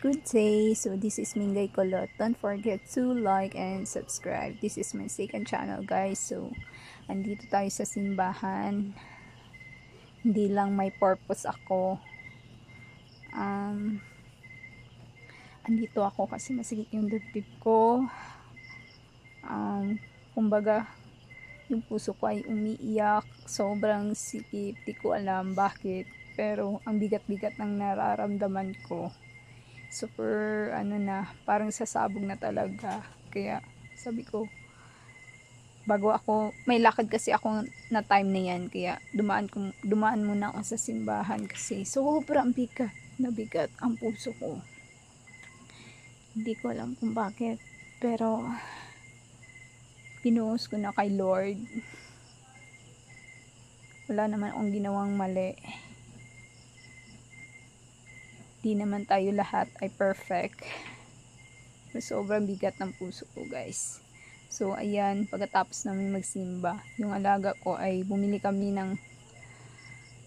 Good day. So this is Mingay Kolot. Don't forget to like and subscribe. This is my second channel, guys. So andito tayo sa simbahan. Hindi lang may purpose ako. Andito ako kasi masigit yung dibdib ko. Kumbaga yung puso ko ay umiiyak. Sobrang sikip. Di ko alam bakit. Pero ang bigat-bigat ng nararamdaman ko. Super parang sasabog na talaga. Kaya sabi ko, bago ako, may lakad kasi ako na time na yan, kaya dumaan muna ako sa simbahan kasi sobrang bigat ang puso ko. Hindi ko alam kung bakit, pero pinuhos ko na kay Lord. Wala naman akong ginawang mali. Di naman tayo lahat ay perfect. Sobrang bigat ng puso ko, guys. So ayan, pagkatapos namin magsimba, yung alaga ko ay bumili kami ng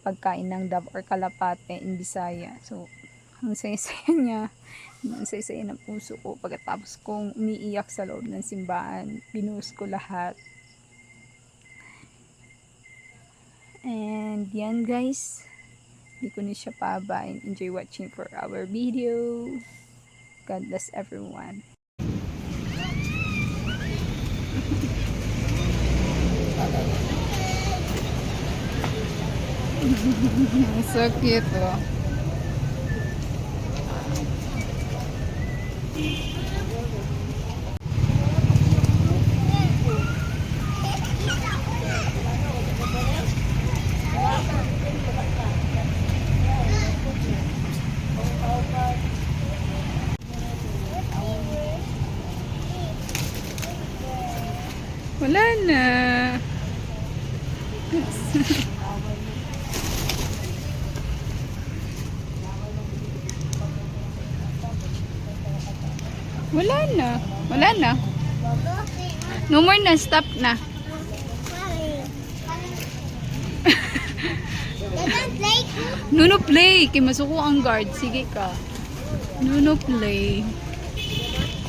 pagkain ng dab or kalapate in Bisaya. So ang saya-saya niya, ang saya-saya ng puso ko. Pagkatapos kong umiiyak sa loob ng simbahan, binuhos ko lahat. And yan, guys, hindi ko na siya pabain. Enjoy watching for our video. God bless everyone. So cute, oh. Wala na. Wala na. Wala na. No more na. Stop na. Nuno play. Kay masuko ang guard. Sige ka. Nuno play.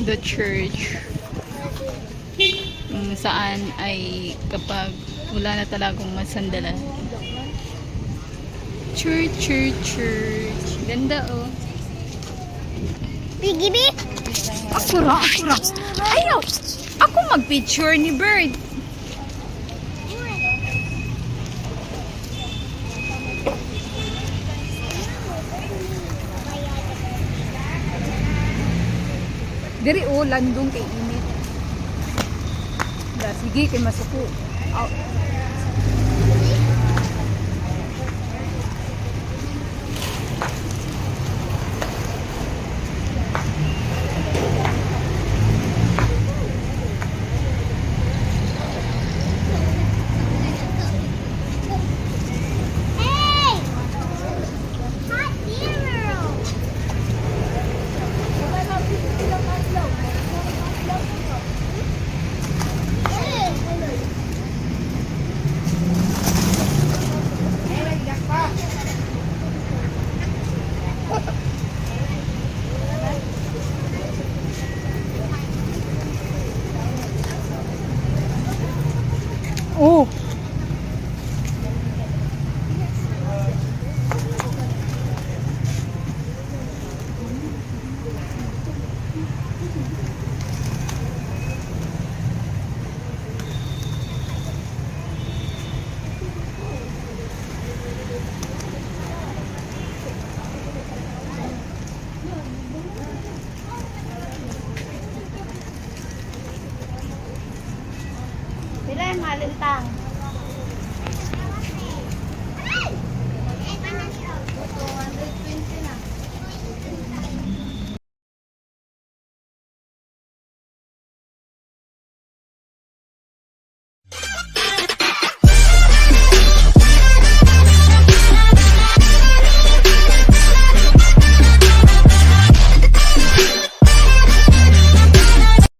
The church. Saan ay kapag wala na talagang masandalan. Church. Ganda, oh. Piggy. Akura. Ayaw. Ako mag-picture ni Bird. Diri, oh, landong kay init. Sige, kay masuko. Oh. Sila yung malintang.